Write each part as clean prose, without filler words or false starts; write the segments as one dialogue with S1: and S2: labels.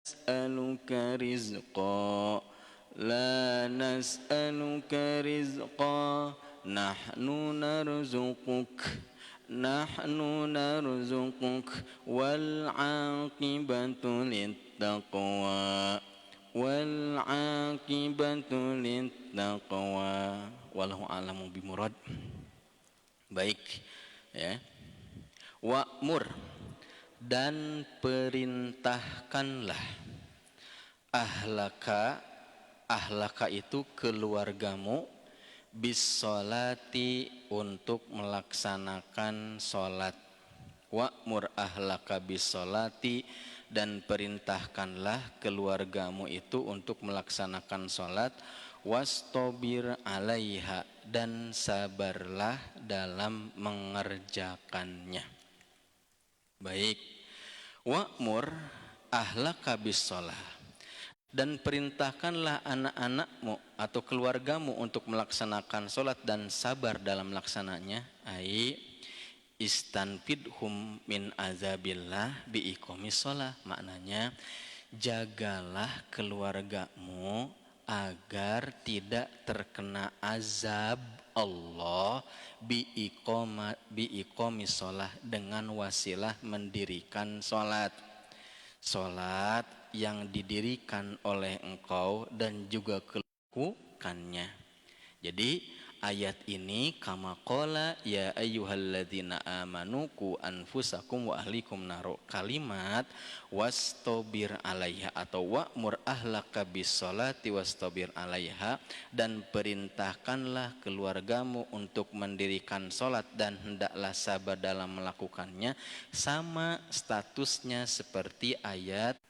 S1: nas'aluka rizqa, la nas'aluka rizqa, nahnu narzuquk wal aqibatu littaqwa wallahu a'lamu bimurad. Baik ya. Wa'mur, dan perintahkanlah, ahlaka itu keluargamu, bisolati untuk melaksanakan solat. Wa'mur ahlaka bisolati, dan perintahkanlah keluargamu itu untuk melaksanakan solat. Wastobir alaiha, dan sabarlah dalam mengerjakannya. Baik. Wa'mur ahlaka bisolah, dan perintahkanlah anak-anakmu atau keluargamu untuk melaksanakan solat dan sabar dalam melaksananya. Ai istanfidhum min azabillah biiqomis sholah, maknanya jagalah keluargamu agar tidak terkena azab Allah biiqomis sholah, dengan wasilah mendirikan sholat. Sholat yang didirikan oleh engkau dan juga kelakukannya. Jadi ayat ini kama qala ya ayyuhalladzina amanu qu anfusakum wa ahlikum naru, kalimat wastobir alaiha atau wa'mur ahlaka bisolati wastobir alaiha, dan perintahkanlah keluargamu untuk mendirikan solat dan hendaklah sabar dalam melakukannya, sama statusnya seperti ayat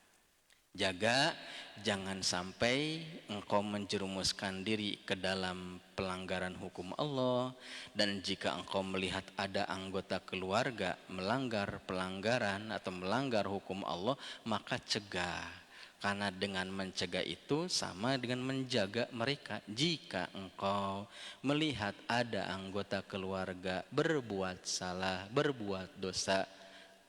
S1: jaga jangan sampai engkau menjerumuskan diri ke dalam pelanggaran hukum Allah, dan jika engkau melihat ada anggota keluarga melanggar pelanggaran atau melanggar hukum Allah, maka cegah, karena dengan mencegah itu sama dengan menjaga mereka. Jika engkau melihat ada anggota keluarga berbuat salah, berbuat dosa,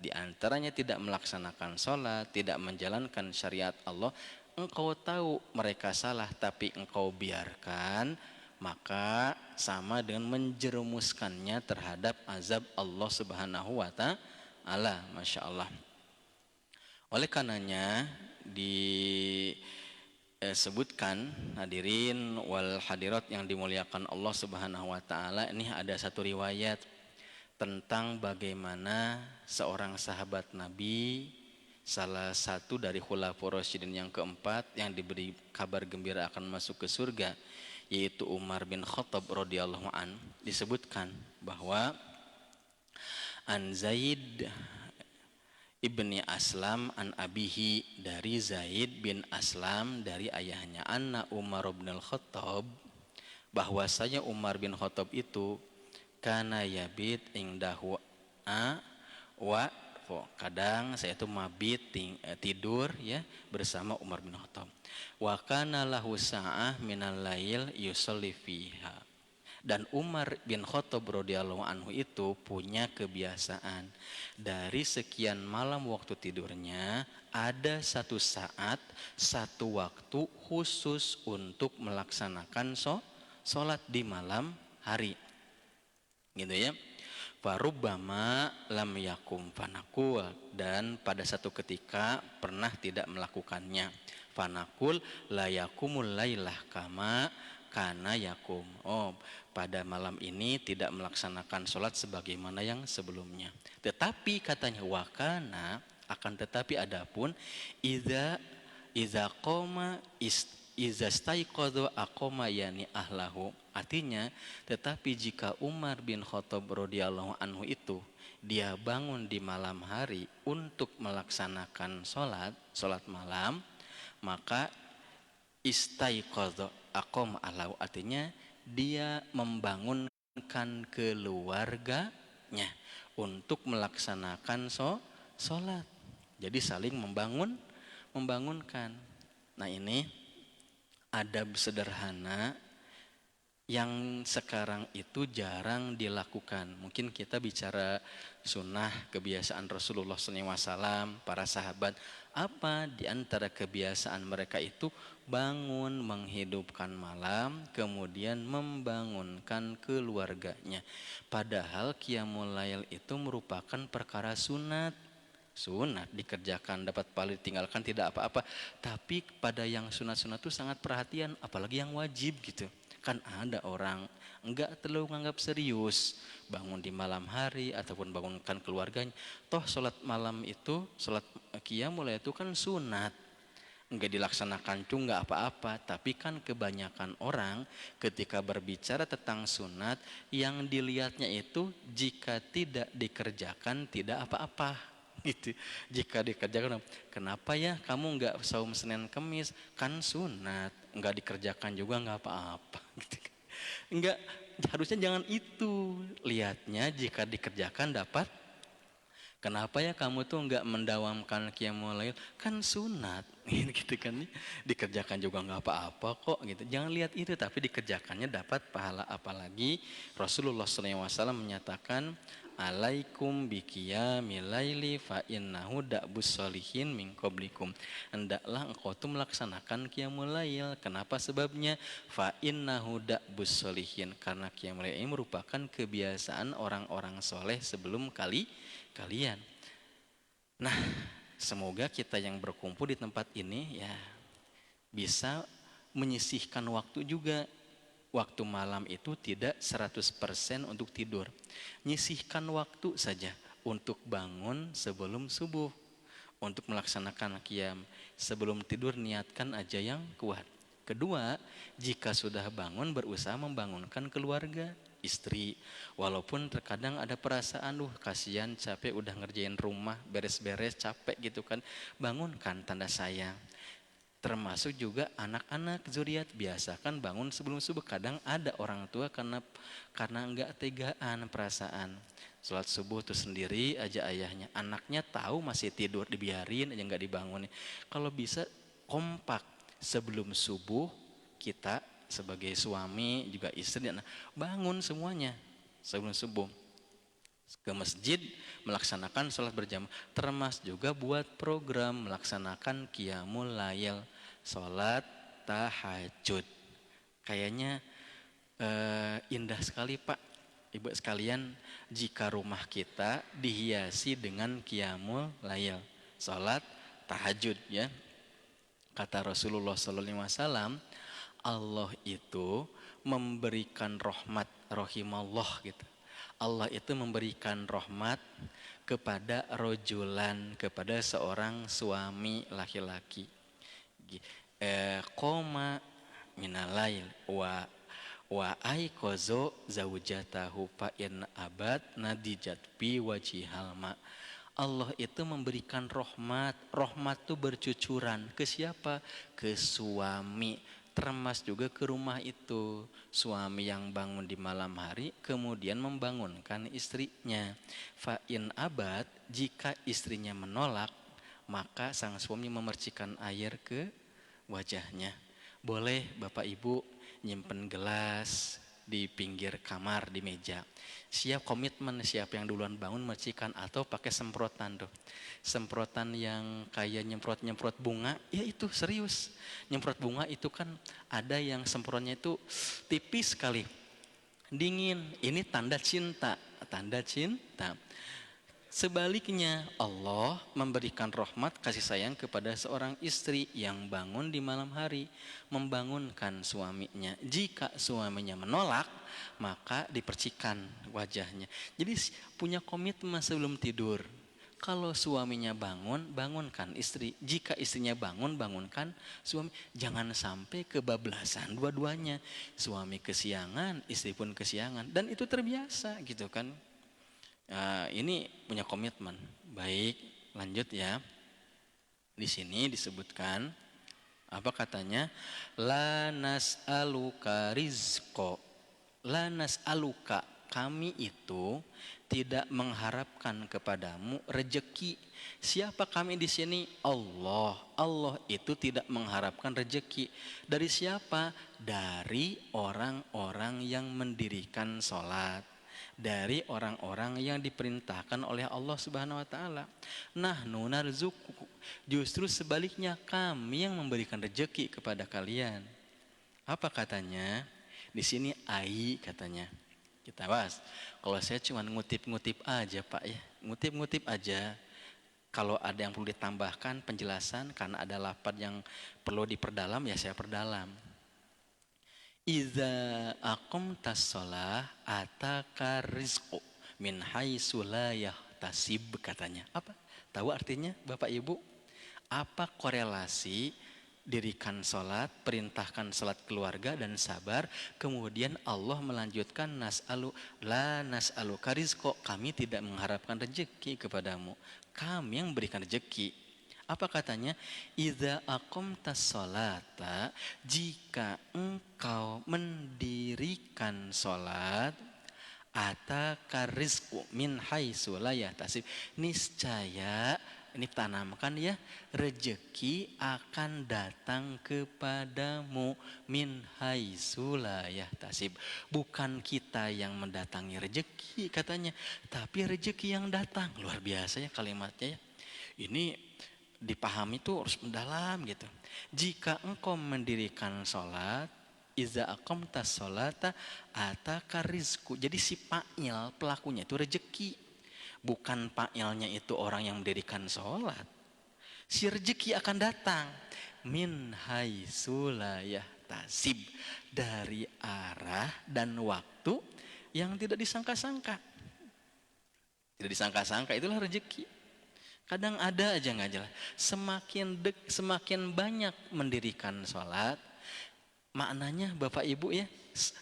S1: di antaranya tidak melaksanakan sholat, tidak menjalankan syariat Allah, engkau tahu mereka salah tapi engkau biarkan, maka sama dengan menjerumuskannya terhadap azab Allah Subhanahu wa ta'ala. Masya Allah. Oleh karenanya disebutkan, hadirin wal hadirat yang dimuliakan Allah Subhanahu wa ta'ala, ini ada satu riwayat tentang bagaimana seorang sahabat Nabi, salah satu dari khulafaur rasyidin yang keempat yang diberi kabar gembira akan masuk ke surga, yaitu Umar bin Khattab radhiyallahu an. Disebutkan bahwa an Zaid ibni Aslam an abihi, dari Zaid bin Aslam dari ayahnya, anna Umar bin Khattab, bahwasanya Umar bin Khattab itu kana yabit ingdahu wa kadang saya itu mabit tidur ya bersama Umar bin Khattab. Wa kana lahu sa'ah minal lail yusalli fiha, dan Umar bin Khattab radhiyallahu anhu itu punya kebiasaan dari sekian malam waktu tidurnya ada satu saat, satu waktu khusus untuk melaksanakan sholat di malam hari, gitu ya. Farubbama lam yakum fanakul, dan pada satu ketika pernah tidak melakukannya. Fanakul la yakumul lailah kama kana yakum, oh pada malam ini tidak melaksanakan sholat sebagaimana yang sebelumnya. Tetapi katanya wakana, akan tetapi adapun iza qoma iza staiqadha aqoma yani ahlahu, artinya tetapi jika Umar bin Khattab radhiyallahu anhu itu dia bangun di malam hari untuk melaksanakan sholat malam, maka istaiqadha aqoma ahlahu, artinya dia membangunkan keluarganya untuk melaksanakan sholat. Jadi saling membangunkan. Nah ini adab sederhana yang sekarang itu jarang dilakukan. Mungkin kita bicara sunnah kebiasaan Rasulullah SAW, para sahabat, Apa di antara kebiasaan mereka itu bangun menghidupkan malam, kemudian membangunkan keluarganya. Padahal qiyamul lail itu merupakan perkara sunat. Sunat dikerjakan dapat pahala, ditinggalkan tidak apa-apa. Tapi pada yang sunat-sunat itu sangat perhatian, apalagi yang wajib gitu. Kan ada orang enggak terlalu menganggap serius bangun di malam hari ataupun bangunkan keluarganya. Toh sholat malam itu, sholat qiyamul lail itu kan sunat, enggak dilaksanakan tuh enggak apa-apa. Tapi kan kebanyakan orang ketika berbicara tentang sunat, yang dilihatnya itu jika tidak dikerjakan tidak apa-apa gitu. Jika dikerjakan, kenapa ya kamu enggak saum Senin Kemis, kan sunat, enggak dikerjakan juga enggak apa-apa gitu. Enggak, harusnya jangan itu. Lihatnya jika dikerjakan dapat. Kenapa ya kamu tuh enggak mendawamkan qiyamul lail? Kan sunat. Gitu kan. Dikerjakan juga enggak apa-apa kok gitu. Jangan lihat itu, tapi dikerjakannya dapat pahala. Apalagi Rasulullah SAW menyatakan, alaikum biqiyamil laili fa innahu da'bus sholihin min qablikum. Hendaklah engkau tuh melaksanakan qiyamul lail. Kenapa sebabnya? Fa innahu da'bus sholihin. Karena qiyamul lail ini merupakan kebiasaan orang-orang soleh sebelum kalian. Nah, semoga kita yang berkumpul di tempat ini ya bisa menyisihkan waktu juga. Waktu malam itu tidak 100% untuk tidur. Nyisihkan waktu saja untuk bangun sebelum subuh, untuk melaksanakan qiyam. Sebelum tidur niatkan aja yang kuat. Kedua, jika sudah bangun berusaha membangunkan keluarga, istri. Walaupun terkadang ada perasaan, kasihan capek udah ngerjain rumah, beres-beres capek gitu kan. Bangunkan, tanda sayang. Termasuk juga anak-anak zuriat, biasakan bangun sebelum subuh. Kadang ada orang tua karena enggak tegaan perasaan. Sholat subuh tuh sendiri aja ayahnya, anaknya tahu masih tidur dibiarin aja enggak dibangunin. Kalau bisa kompak sebelum subuh, kita sebagai suami juga istri anak bangun semuanya sebelum subuh ke masjid melaksanakan sholat berjamaah, termasuk juga buat program melaksanakan qiyamul lail, sholat tahajud. Kayaknya indah sekali Pak Ibu sekalian jika rumah kita dihiasi dengan qiyamul lail, sholat tahajud ya. Kata Rasulullah SAW, Allah itu memberikan rahmat, rahimallah gitu. Allah itu memberikan rahmat kepada rojulan, kepada seorang suami laki-laki. Qoma minalail wa aikozo zaujatahu fa in abad nadijat bi wajihal ma. Allah itu memberikan rahmat. Rahmat itu bercucuran ke siapa? Ke suami. Termasuk juga ke rumah itu. Suami yang bangun di malam hari kemudian membangunkan istrinya. Fa in abad, jika istrinya menolak, maka sang suami memercikan air ke wajahnya. Boleh Bapak Ibu nyimpen gelas di pinggir kamar di meja. Siap komitmen, siapa yang duluan bangun mercikan, atau pakai semprotan tuh. Semprotan yang kayak nyemprot bunga, ya itu serius. Nyemprot bunga itu kan ada yang semprotnya itu tipis sekali. Dingin, ini tanda cinta, tanda cinta. Sebaliknya Allah memberikan rahmat kasih sayang kepada seorang istri yang bangun di malam hari membangunkan suaminya. Jika suaminya menolak maka dipercikan wajahnya. Jadi punya komitmen sebelum tidur. Kalau suaminya bangun, bangunkan istri. Jika istrinya bangun, bangunkan suami. Jangan sampai kebablasan dua-duanya. Suami kesiangan, istri pun kesiangan. Dan itu terbiasa gitu kan. Ini punya komitmen. Baik, lanjut ya. Di sini disebutkan apa katanya? La nas'aluka rizqo. La nas'aluka, kami itu tidak mengharapkan kepadamu rejeki. Siapa kami di sini? Allah. Allah itu tidak mengharapkan rejeki. Dari siapa? Dari orang-orang yang mendirikan sholat. dari orang-orang yang diperintahkan oleh Allah Subhanahu wa taala. Nahnu narzuqukum, justru sebaliknya kami yang memberikan rezeki kepada kalian. Apa katanya? Di sini ai katanya. Kita bahas. Kalau saya cuma ngutip-ngutip aja Pak ya, ngutip-ngutip aja. Kalau ada yang perlu ditambahkan penjelasan karena ada lafaz yang perlu diperdalam ya saya perdalam. Iza aqamtas shalah ataka rizqu min haitsu la yahtasib katanya. Apa? Tahu artinya Bapak Ibu? Apa korelasi dirikan sholat, perintahkan sholat keluarga dan sabar, kemudian Allah melanjutkan nas'alu karizqo, kami tidak mengharapkan rezeki kepadamu, kami yang berikan rezeki. Apa katanya? Idza aqamtas sholata, jika engkau mendirikan sholat, ataka rizqu min haitsu la yahtasib, niscaya ini tanamkan ya, rezeki akan datang kepadamu min haitsu la yahtasib. Bukan kita yang mendatangi rezeki katanya, tapi rezeki yang datang. Luar biasa ya kalimatnya ya. Ini dipahami tuh harus mendalam gitu. Jika engkau mendirikan sholat, iza aqamtas sholata ataka rizqu. Jadi si fa'il pelakunya itu rezeki. Bukan fa'ilnya itu orang yang mendirikan sholat. Si rezeki akan datang min haitsu la yahtasib, dari arah dan waktu yang tidak disangka-sangka. Tidak disangka-sangka itulah rezeki. Kadang ada aja nggak jelas. Semakin banyak mendirikan sholat, maknanya Bapak Ibu ya,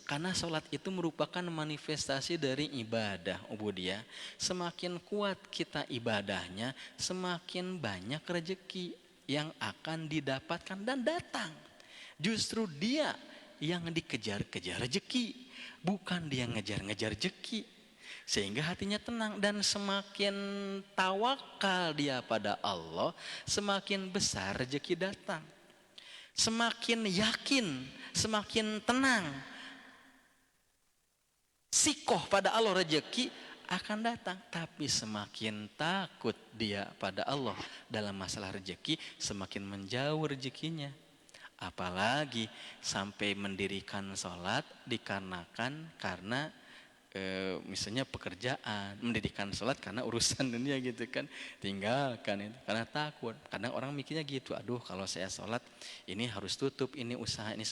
S1: karena sholat itu merupakan manifestasi dari ibadah ubudiyah. Semakin kuat kita ibadahnya, semakin banyak rezeki yang akan didapatkan dan datang. Justru dia yang dikejar-kejar rezeki, bukan dia ngejar-ngejar rezeki. Sehingga hatinya tenang, dan semakin tawakal dia pada Allah, semakin besar rezeki datang. Semakin yakin, semakin tenang, sikoh pada Allah, rezeki akan datang. Tapi semakin takut dia pada Allah dalam masalah rezeki, semakin menjauh rezekinya. Apalagi sampai mendirikan sholat dikarenakan karena misalnya pekerjaan, mendirikan sholat karena urusan dunia gitu kan, tinggalkan itu karena takut. Kadang orang mikirnya gitu, aduh kalau saya sholat ini harus tutup, ini usaha ini,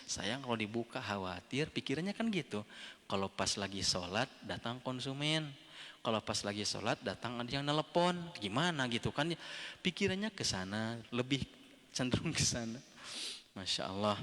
S1: sayang kalau dibuka khawatir, pikirannya kan gitu. Kalau pas lagi sholat datang konsumen, kalau pas lagi sholat datang ada yang nelpon, gimana gitu kan, pikirannya ke sana, lebih cenderung ke sana. Masya Allah.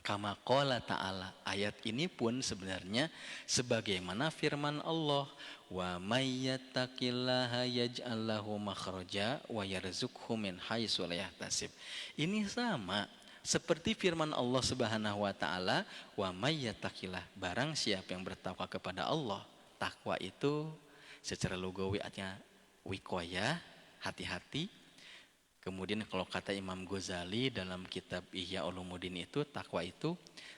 S1: Kama qala ta'ala, ayat ini pun sebenarnya sebagaimana firman Allah, wa may yattaqillaha yaj'al lahu makhraja wa yarzuqhu min haitsu la yahtasib. Ini sama seperti firman Allah Subhanahu wa taala, wa may yattaqillah, barang siapa yang bertakwa kepada Allah. Takwa itu secara lugawi artinya wiqayah, hati-hati. Kemudian kalau kata Imam Ghazali dalam kitab Ihya Ulumuddin itu, takwa itu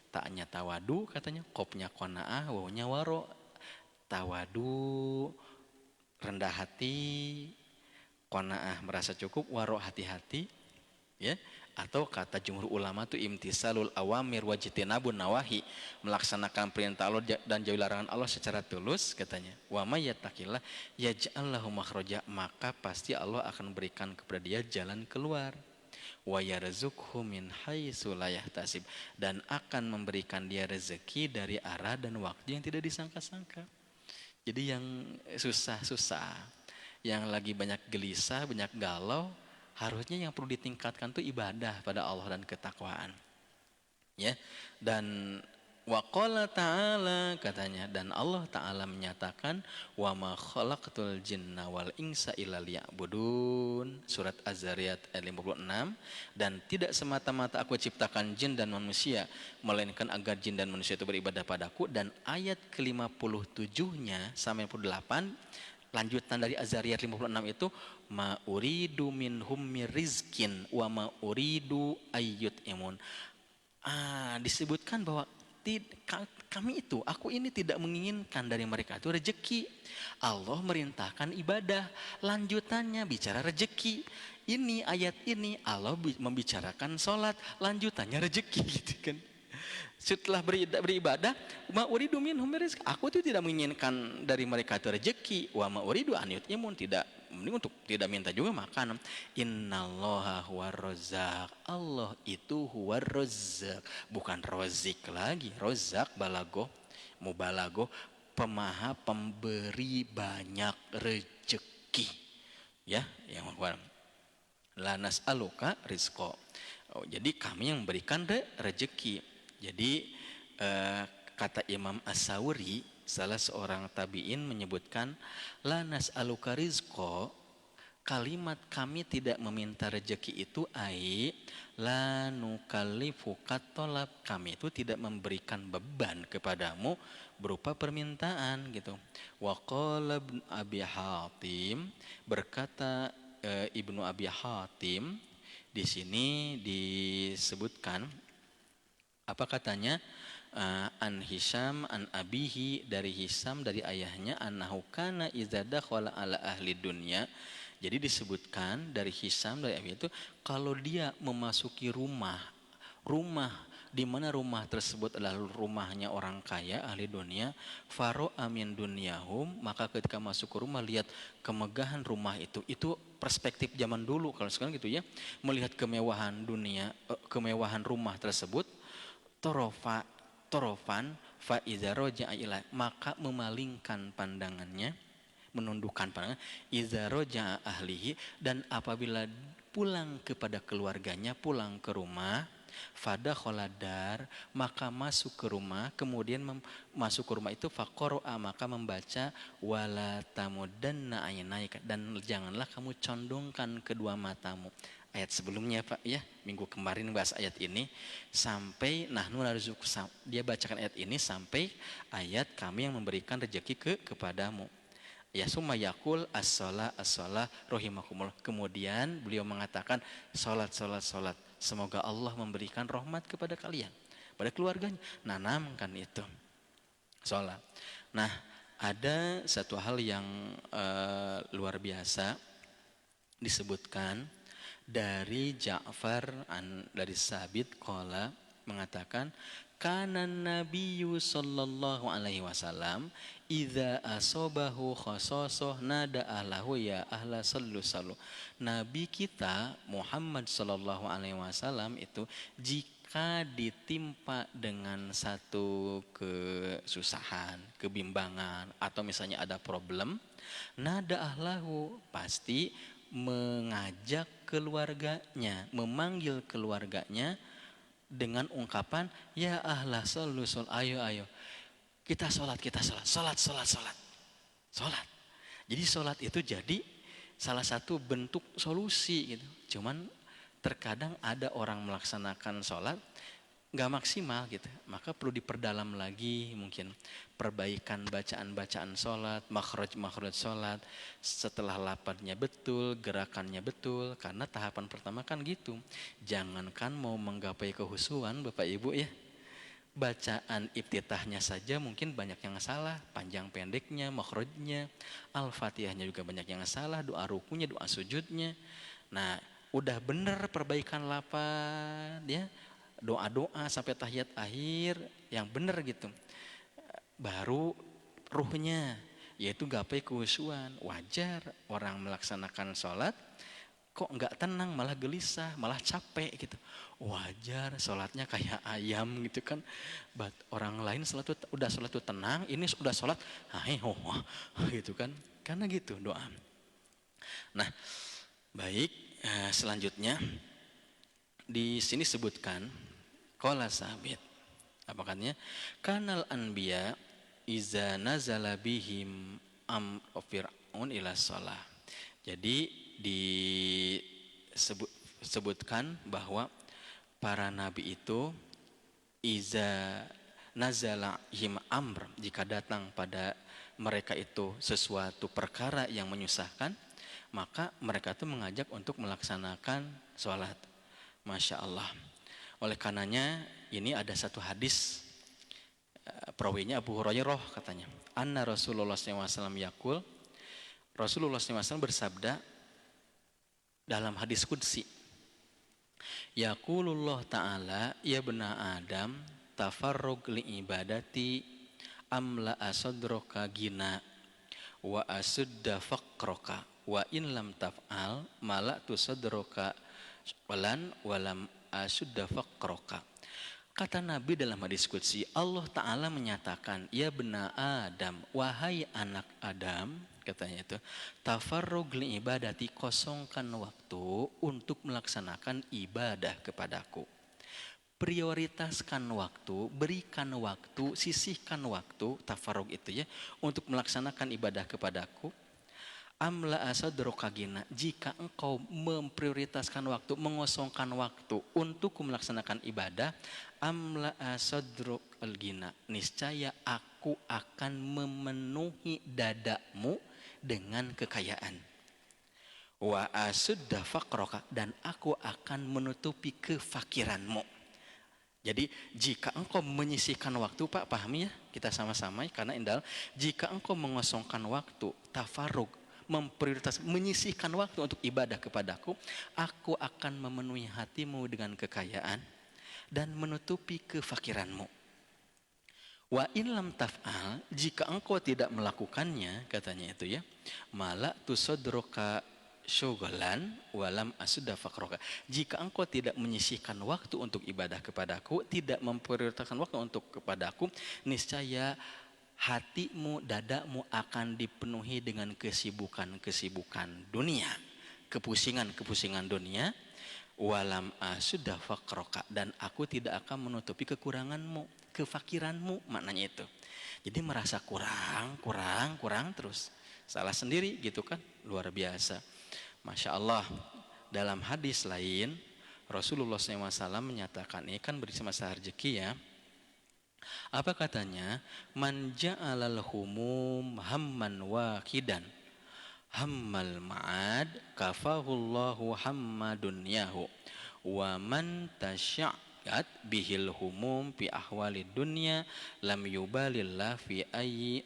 S1: taknya tawadu katanya, kopnya qanaah, wawunya waro. Tawadu rendah hati, qanaah merasa cukup, waro hati-hati, ya. Atau kata jumhur ulama itu imtisalul awamir wajtinabun nawahi, melaksanakan perintah Allah dan jauhi larangan Allah secara tulus katanya. Wa may yattaqillah yaj'al lahu makhraja, maka pasti Allah akan berikan kepada dia jalan keluar. Wa yarzuqhu min haitsu la yahtasib, dan akan memberikan dia rezeki dari arah dan waktu yang tidak disangka-sangka. Jadi yang susah-susah, yang lagi banyak gelisah, banyak galau, harusnya yang perlu ditingkatkan itu ibadah pada Allah dan ketakwaan. Ya. Dan waqala ta'ala katanya, dan Allah Ta'ala menyatakan wa ma khalaqtul jinna wal insa illa liya'budun, surat Az-Zariyat ayat 56, dan tidak semata-mata aku ciptakan jin dan manusia melainkan agar jin dan manusia itu beribadah padaku. Dan ayat ke-57-nya sampai 58 lanjutan dari Az-Zariyat 56 itu, ma uridu minhum mirizkin wa ma uridu ayyut imun. Disebutkan bahwa Aku ini tidak menginginkan dari mereka itu rezeki. Allah merintahkan ibadah, lanjutannya bicara rezeki. Ini ayat ini Allah membicarakan sholat, lanjutannya rezeki gitu kan. Setelah beribadah, ma uridu minhum rizq. Aku itu tidak menginginkan dari mereka itu rezeki. Wa ma uridu an yut'imun, tidak untuk tidak minta juga makan. Innallaha huwar razzaq. Allah itu huwar razzaq, bukan rozik lagi. Razzaq balago, mubalago, pemaha pemberi banyak rezeki. Ya, yang la nas'aluka rizqa. Jadi kami yang memberikan rezeki. Jadi kata Imam As-Sawri, salah seorang tabi'in menyebutkan, la nas'aluka rizqa, kalimat kami tidak meminta rezeki itu la nukallifuka tolab, kami itu tidak memberikan beban kepadamu berupa permintaan gitu. Wa qala Abi Hatim, berkata Ibnu Abi Hatim, di sini disebutkan apa katanya, an Hisham an abihi, dari Hisham dari ayahnya, annahu kana idza dakhala ala ahli dunya. Jadi disebutkan dari Hisham dari abi itu, kalau dia memasuki rumah di mana rumah tersebut adalah rumahnya orang kaya ahli dunia, faro amin dunyahum, maka ketika masuk ke rumah lihat kemegahan rumah itu perspektif zaman dulu. Kalau sekarang gitu ya, melihat kemewahan dunia, kemewahan rumah tersebut, torofan fa iza roja'a ila, maka memalingkan pandangannya, menundukkan pandangan, iza roja'a ahlihi, dan apabila pulang kepada keluarganya, pulang ke rumah, fada kholadar, maka masuk ke rumah, kemudian masuk ke rumah itu faqara'a, maka membaca, wala tamudanna aynaika, dan janganlah kamu condongkan kedua matamu. Ayat sebelumnya Pak ya, minggu kemarin bahas ayat ini sampai nahnu narzuq, dia bacakan ayat ini sampai ayat kami yang memberikan rezeki kepadamu. Ya summa yakul as-shalah rahimakumullah. Kemudian beliau mengatakan salat. Semoga Allah memberikan rahmat kepada kalian, pada keluarganya. Nanamkan itu salat. Nah, ada satu hal yang luar biasa disebutkan dari Ja'far dari Sabit qala, mengatakan kanan nabiyyu sallallahu alaihi wasallam idza asobahu khososoh nada ahlahu ya ahla sallu. Nabi kita Muhammad sallallahu alaihi wasallam itu jika ditimpa dengan satu kesusahan, kebimbangan, atau misalnya ada problem, nada ahlahu, pasti mengajak keluarganya, memanggil keluarganya dengan ungkapan ya ahla sallu, ayo kita sholat. Jadi sholat itu jadi salah satu bentuk solusi gitu. Cuman terkadang ada orang melaksanakan sholat nggak maksimal gitu, maka perlu diperdalam lagi, mungkin perbaikan bacaan sholat, makhraj sholat, setelah lapatnya betul, gerakannya betul. Karena tahapan pertama kan gitu, jangankan mau menggapai kehusuan Bapak Ibu ya, bacaan iftitahnya saja mungkin banyak yang salah, panjang pendeknya, makhrajnya, al-fatihahnya juga banyak yang salah, doa rukunya, doa sujudnya. Nah udah bener perbaikan lafaz ya, doa sampai tahiyat akhir yang benar gitu, baru ruhnya yaitu gapai kehusuan. Wajar orang melaksanakan sholat kok nggak tenang, malah gelisah, malah capek gitu. Wajar sholatnya kayak ayam gitu kan. Orang lain udah sholat tuh tenang, ini udah sholat gitu kan, karena gitu doa. Nah baik, selanjutnya di sini sebutkan qala Sabit, apa katanya, kanal anbiya iza nazala bihim fir'aun ila shalah. Jadi disebutkan bahwa para nabi itu iza nazala him amr, jika datang pada mereka itu sesuatu perkara yang menyusahkan, maka mereka itu mengajak untuk melaksanakan sholat. Masya Allah. Oleh karenanya ini ada satu hadis perawinya Abu Hurairah katanya, anna Rasulullah SAW yakul, Rasulullah SAW bersabda dalam hadis qudsi, yaqulullah ta'ala, ya bena Adam, tafarrug li ibadati amla asadroka gina wa asudda faqroka wa in lam taf'al mala'tu sadroka walam asudda faqroka. Kata Nabi dalam hadis qudsi, Allah Ta'ala menyatakan, ya bena Adam, wahai anak Adam, katanya itu, tafarrug li ibadati, kosongkan waktu untuk melaksanakan ibadah kepadaku. Prioritaskan waktu, berikan waktu, sisihkan waktu, tafarrug itu ya, untuk melaksanakan ibadah kepadaku. Amla asadroka gina, jika engkau memprioritaskan waktu, mengosongkan waktu untuk melaksanakan ibadah, amla asadrok al-gina, niscaya aku akan memenuhi dadamu dengan kekayaan. Wa asudda faqroka, dan aku akan menutupi kefakiranmu. Jadi jika engkau menyisihkan waktu, Pak, pahami ya, kita sama-sama, karena indal, jika engkau mengosongkan waktu, tafarrug, memprioritas, menyisihkan waktu untuk ibadah kepadaku, aku akan memenuhi hatimu dengan kekayaan dan menutupi kefakiranmu. Wa in lam taf'al, jika engkau tidak melakukannya, katanya itu ya, mala tusodroka syughlan walam asudda faqroka, jika engkau tidak menyisihkan waktu untuk ibadah kepadaku, tidak memprioritaskan waktu untuk kepadaku, niscaya hatimu, dadamu akan dipenuhi dengan kesibukan-kesibukan dunia, kepusingan-kepusingan dunia, walam asudda faqroka, dan aku tidak akan menutupi kekuranganmu, kefakiranmu, maknanya itu. Jadi merasa kurang terus, salah sendiri gitu kan, luar biasa. Masya Allah. Dalam hadis lain Rasulullah SAW menyatakan, ini kan berisi masalah rezeki ya, apa katanya, man ja'alal humum hamman wahidan hammal ma'ad kafahullahu hamma dunyahu wa man tasya'at bihil humum fi ahwalid dunya lam yubalillah fi ayyi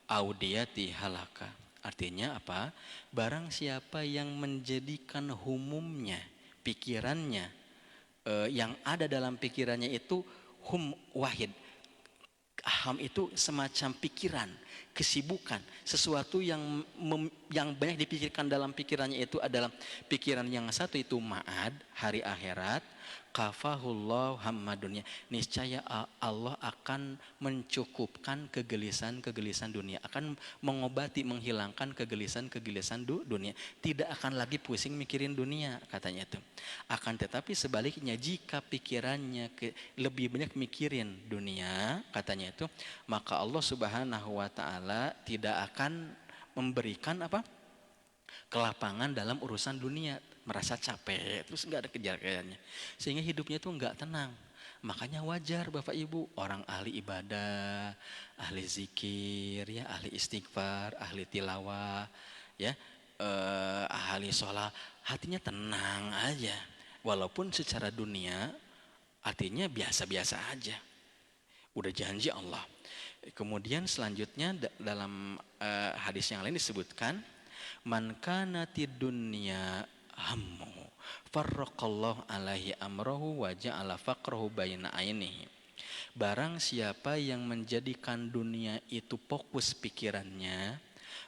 S1: audiyati halaka. Artinya apa? Barang siapa yang menjadikan humumnya, pikirannya, yang ada dalam pikirannya itu hum wahid. Ham itu semacam pikiran, kesibukan, sesuatu yang banyak dipikirkan dalam pikirannya itu adalah pikiran yang satu itu ma'ad, hari akhirat, kafahullah hamma dunia, niscaya Allah akan mencukupkan kegelisahan dunia, akan mengobati, menghilangkan kegelisahan dunia, tidak akan lagi pusing mikirin dunia, katanya itu. Akan tetapi sebaliknya, jika pikirannya lebih banyak mikirin dunia, katanya itu, maka Allah Subhanahu wa Ta'ala tidak akan memberikan kelapangan dalam urusan dunia, merasa capek, terus nggak ada kejar-kejarnya, sehingga hidupnya itu nggak tenang. Makanya wajar Bapak Ibu, orang ahli ibadah, ahli zikir, ya, ahli istighfar, ahli tilawah, ya, ahli sholat, hatinya tenang aja, walaupun secara dunia artinya biasa-biasa aja. Udah janji Allah. Kemudian selanjutnya dalam hadis yang lain disebutkan, man kanatid dunya hammu farraqallahu alaihi amrahu wa ja'ala faqrahu baina ainihi. Barang siapa yang menjadikan dunia itu fokus pikirannya,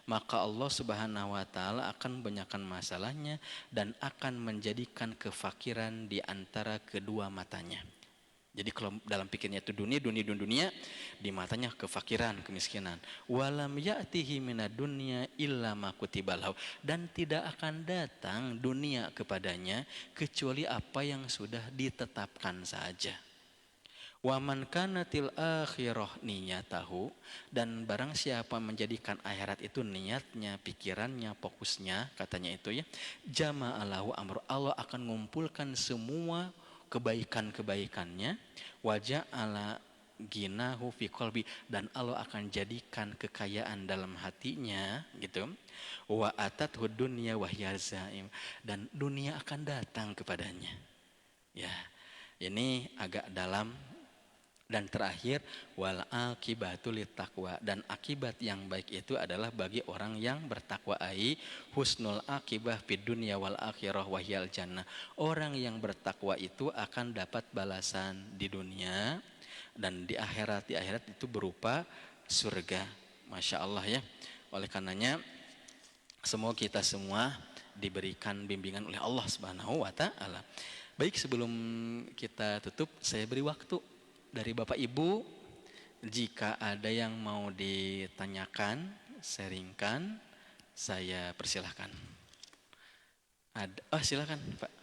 S1: maka Allah Subhanahu wa Ta'ala akan banyakkan masalahnya dan akan menjadikan kefakiran di antara kedua matanya. Jadi kalau dalam pikirnya itu dunia, di matanya kefakiran, kemiskinan. Walam ya'tihi minad dunya illa ma kutiba lahu, dan tidak akan datang dunia kepadanya kecuali apa yang sudah ditetapkan saja. Wa man kanatil akhirah niyatahu, dan barang siapa menjadikan akhirat itu niatnya, pikirannya, fokusnya, katanya itu ya, jama'alahu amru, Allah akan mengumpulkan semua kebaikan-kebaikannya, wajah ala ginahu fi qalbi, dan Allah akan jadikan kekayaan dalam hatinya gitu. Wa atathu dunya wa hiya zaim, dan dunia akan datang kepadanya. Ya, ini agak dalam Dan terakhir wal akibatu littaqwa, dan akibat yang baik itu adalah bagi orang yang bertakwa, ai husnul akibah fid dunya wal akhirah wahyal jannah. Orang yang bertakwa itu akan dapat balasan di dunia dan di akhirat. Di akhirat itu berupa surga. Masya Allah ya. Oleh karenanya semoga kita semua diberikan bimbingan oleh Allah Subhanahu wa taala. Baik, sebelum kita tutup saya beri waktu dari Bapak Ibu, jika ada yang mau ditanyakan, sharingkan, saya persilahkan. Ada, oh silakan Pak.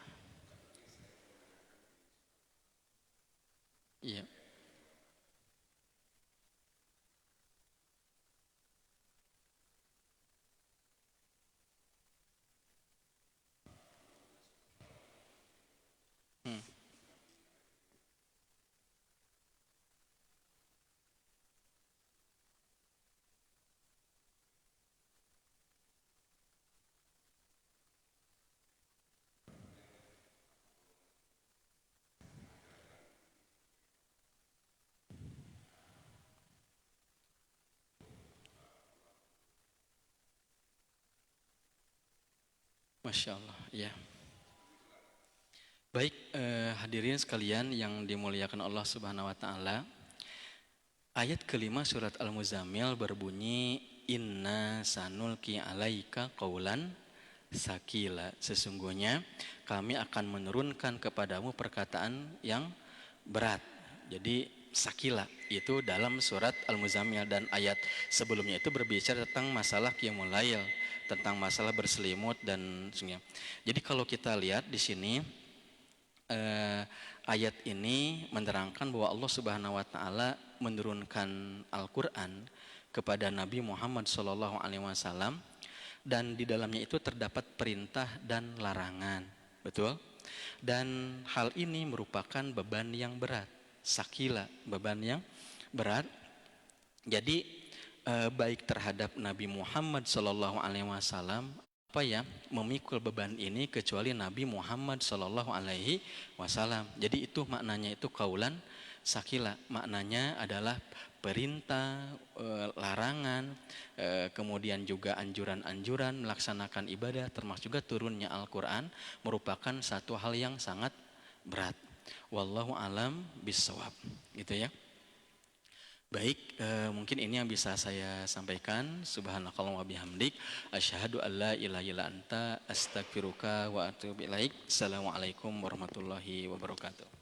S1: Iya. Hmm. Masya Allah, ya. Baik, hadirin sekalian yang dimuliakan Allah Subhanahu wa taala. Ayat kelima surat Al-Muzammil berbunyi inna sanulki alaika qaulan sakila. Sesungguhnya kami akan menurunkan kepadamu perkataan yang berat. Jadi sakila itu dalam surat Al-Muzammil, dan ayat sebelumnya itu berbicara tentang masalah qiyamul lail, tentang masalah berselimut dan sebagainya. Jadi kalau kita lihat di sini ayat ini menerangkan bahwa Allah Subhanahu wa taala menurunkan Al-Qur'an kepada Nabi Muhammad SAW, dan di dalamnya itu terdapat perintah dan larangan. Betul? Dan hal ini merupakan beban yang berat, sakila, beban yang berat. Jadi baik terhadap Nabi Muhammad SAW apa ya memikul beban ini kecuali Nabi Muhammad Shallallahu Alaihi Wasallam. Jadi itu maknanya itu kaulan sakila, maknanya adalah perintah, larangan, kemudian juga anjuran-anjuran melaksanakan ibadah, termasuk juga turunnya Al-Quran merupakan satu hal yang sangat berat. Wallahu alam bisawab, gitu ya. Baik, mungkin ini yang bisa saya sampaikan. Subhanakallah wa bihamdik, asyhadu an la ilaha illa anta, astaghfiruka wa atubu ilaik. Assalamualaikum warahmatullahi wabarakatuh.